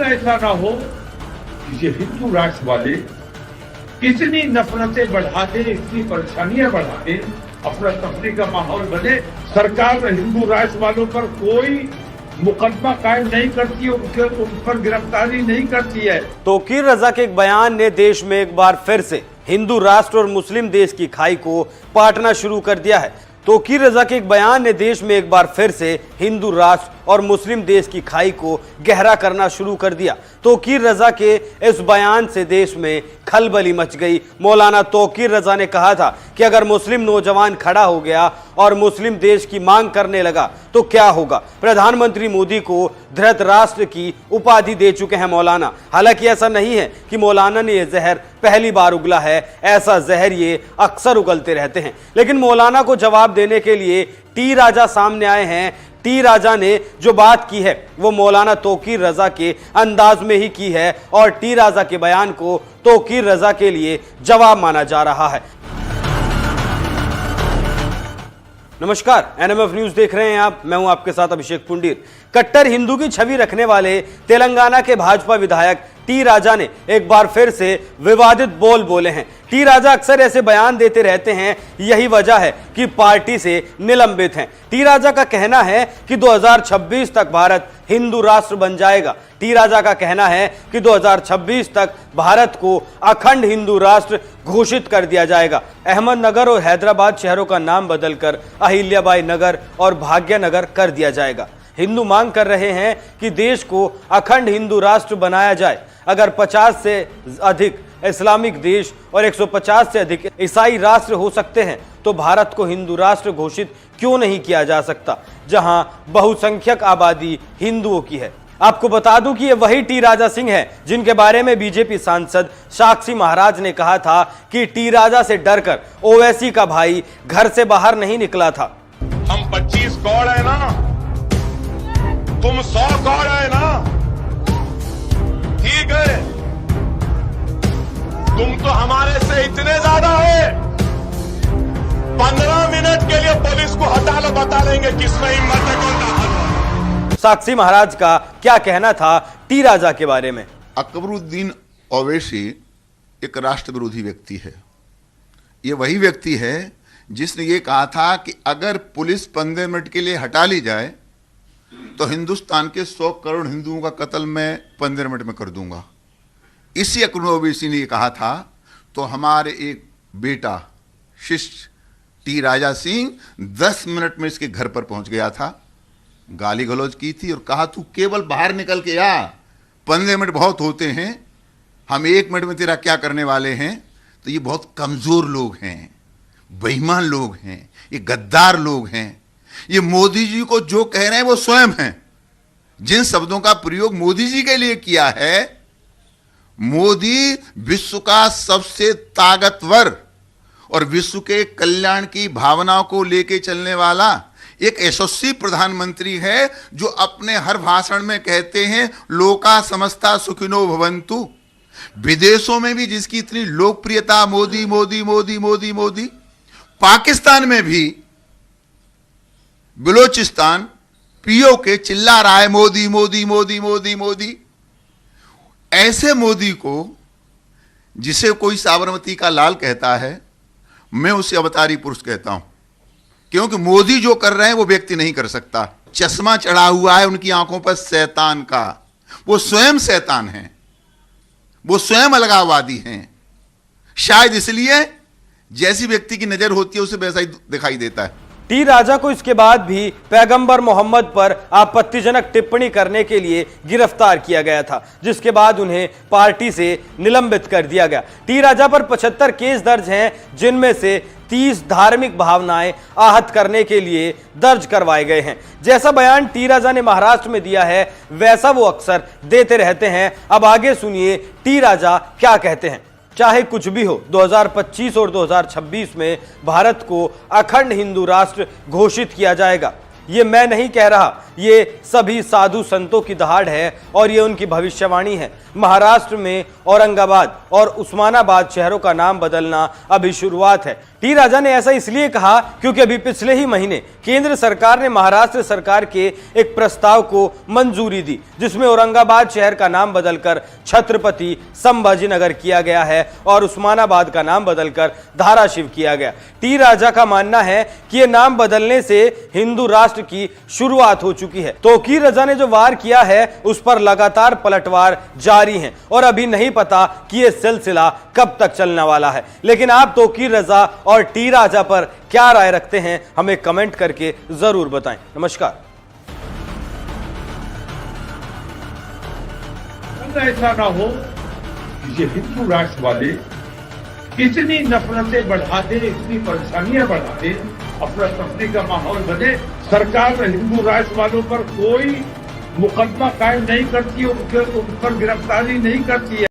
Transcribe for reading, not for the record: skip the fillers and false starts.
ऐसा ना हो कि ये हिंदू राष्ट्र वाले कितनी नफरतें बढ़ा दे, इतनी परेशानियां बढ़ा दे, अपना तफरी का माहौल बने, सरकार हिंदू राष्ट्र वालों पर कोई मुकदमा कायम नहीं करती है, उन पर गिरफ्तारी नहीं करती है। तौकीर रजा के एक बयान ने देश में एक बार फिर से हिंदू राष्ट्र और मुस्लिम देश की खाई को पाटना शुरू कर दिया है। तौकीर रजा के एक बयान ने देश में एक बार फिर से हिंदू राष्ट्र और मुस्लिम देश की खाई को गहरा करना शुरू कर दिया। तौकीर रजा के इस बयान से देश में खलबली मच गई। मौलाना तौकीर रजा ने कहा था कि अगर मुस्लिम नौजवान खड़ा हो गया और मुस्लिम देश की मांग करने लगा तो क्या होगा। प्रधानमंत्री मोदी को धृतराष्ट्र की उपाधि दे चुके हैं मौलाना। हालांकि ऐसा नहीं है कि मौलाना ने यह जहर पहली बार उगला है, ऐसा जहर ये अक्सर उगलते रहते हैं। लेकिन मौलाना को जवाब देने के लिए टी राजा सामने आए हैं। टी राजा ने जो बात की है वो मौलाना तौकीर रजा के अंदाज में ही की है और टी राजा के बयान को तौकीर रजा के लिए जवाब माना जा रहा है। नमस्कार, एनएमएफ न्यूज देख रहे हैं आप। मैं हूं आपके साथ अभिषेक पुंडीर। कट्टर हिंदू की छवि रखने वाले तेलंगाना के भाजपा विधायक टी राजा ने एक बार फिर से विवादित बोल बोले हैं। टी राजा अक्सर ऐसे बयान देते रहते हैं, यही वजह है कि पार्टी से निलंबित हैं। टी राजा का कहना है कि 2026 तक भारत हिंदू राष्ट्र बन जाएगा। टी राजा का कहना है कि 2026 तक भारत को अखंड हिंदू राष्ट्र घोषित कर दिया जाएगा। अहमदनगर और हैदराबाद शहरों का नाम बदलकर अहिल्याबाई नगर और भाग्यनगर कर दिया जाएगा। हिंदू मांग कर रहे हैं कि देश को अखंड हिंदू राष्ट्र बनाया जाए। अगर 50 से अधिक इस्लामिक देश और 150 से अधिक ईसाई राष्ट्र हो सकते हैं तो भारत को हिंदू राष्ट्र घोषित क्यों नहीं किया जा सकता, जहां बहुसंख्यक आबादी हिंदुओं की है। आपको बता दूं कि ये वही टी राजा सिंह है जिनके बारे में बीजेपी सांसद साक्षी महाराज ने कहा था कि टी राजा से डरकर ओवैसी का भाई घर से बाहर नहीं निकला था। हम 25 कौड़ है ना, तुम 100 कौड़ है ना, ठीक है, तुम तो हमारे से इतने ज्यादा है। 15 मिनट के लिए पुलिस को हटा लो, बता लेंगे किसमें हिम्मत है, कौन था। साक्षी महाराज का क्या कहना था टी राजा के बारे में। अकबरुद्दीन ओवैसी एक राष्ट्र विरोधी व्यक्ति है। ये वही व्यक्ति है जिसने ये कहा था कि अगर पुलिस 15 मिनट के लिए हटा ली जाए तो हिंदुस्तान के 100 करोड़ हिंदुओं का कत्ल मैं 15 मिनट में कर दूंगा। इसी अकबरुद्दीन ओवैसी ने ये कहा था। तो हमारे एक बेटा शिष्य टी राजा सिंह 10 मिनट में इसके घर पर पहुंच गया था, गाली गलौज की थी और कहा तू केवल बाहर निकल के आ, 15 मिनट बहुत होते हैं, हम 1 मिनट में तेरा क्या करने वाले हैं। तो ये बहुत कमजोर लोग हैं, बेईमान लोग हैं, ये गद्दार लोग हैं। ये मोदी जी को जो कह रहे हैं वो स्वयं हैं। जिन शब्दों का प्रयोग मोदी जी के लिए किया है, मोदी विश्व का सबसे ताकतवर और विश्व के कल्याण की भावनाओं को लेके चलने वाला एक यशस्वी प्रधानमंत्री है, जो अपने हर भाषण में कहते हैं लोका समस्ता सुखिनो भवन्तु। विदेशों में भी जिसकी इतनी लोकप्रियता, मोदी मोदी मोदी मोदी मोदी। पाकिस्तान में भी बलूचिस्तान पीओके चिल्ला रहा है मोदी मोदी मोदी मोदी मोदी। ऐसे मोदी को जिसे कोई साबरमती का लाल कहता है, मैं उसे अवतारी पुरुष कहता हूं, क्योंकि मोदी जो कर रहे हैं वो व्यक्ति नहीं कर सकता। चश्मा चढ़ा हुआ है उनकी आंखों पर शैतान का। वो स्वयं शैतान हैं, वो स्वयं अलगाववादी हैं। शायद इसलिए जैसी व्यक्ति की नजर होती है उसे वैसा ही दिखाई देता है। टी राजा को इसके बाद भी पैगंबर मोहम्मद पर आपत्तिजनक टिप्पणी करने के लिए गिरफ्तार किया गया था, जिसके बाद उन्हें पार्टी से निलंबित कर दिया गया। टी राजा पर 75 केस दर्ज हैं, जिनमें से 30 धार्मिक भावनाएं आहत करने के लिए दर्ज करवाए गए हैं। जैसा बयान टी राजा ने महाराष्ट्र में दिया है वैसा वो अक्सर देते रहते हैं। अब आगे सुनिए टी राजा क्या कहते हैं। चाहे कुछ भी हो, 2025 और 2026 में भारत को अखंड हिंदू राष्ट्र घोषित किया जाएगा। ये मैं नहीं कह रहा, ये सभी साधु संतों की दहाड़ है और ये उनकी भविष्यवाणी है। महाराष्ट्र में औरंगाबाद और उस्मानाबाद शहरों का नाम बदलना अभी शुरुआत है। टी राजा ने ऐसा इसलिए कहा क्योंकि अभी पिछले ही महीने केंद्र सरकार ने महाराष्ट्र सरकार के एक प्रस्ताव को मंजूरी दी, जिसमें औरंगाबाद शहर का नाम बदलकर छत्रपति संभाजीनगर किया गया है और उस्मानाबाद का नाम बदलकर धाराशिव किया गया। टी राजा का मानना है कि यह नाम बदलने से हिंदू राष्ट्र की शुरुआत हो चुकी है। तौकीर रजा ने जो वार किया है उस पर लगातार पलटवार जारी है और अभी नहीं पता कि यह सिलसिला कब तक चलने वाला है। लेकिन आप तौकीर रजा और टी राजा पर क्या राय रखते हैं, हमें कमेंट करके जरूर बताएं। नमस्कार। ऐसा ना हो कि ये हिंदू राष्ट्र वाले इतनी नफरतें बढ़ा दे, इतनी परेशानियां बढ़ा दे, अपना तफरी का माहौल बने, सरकार हिंदू राष्ट्र वालों पर कोई मुकदमा कायम नहीं करती, उन पर गिरफ्तारी नहीं करती है।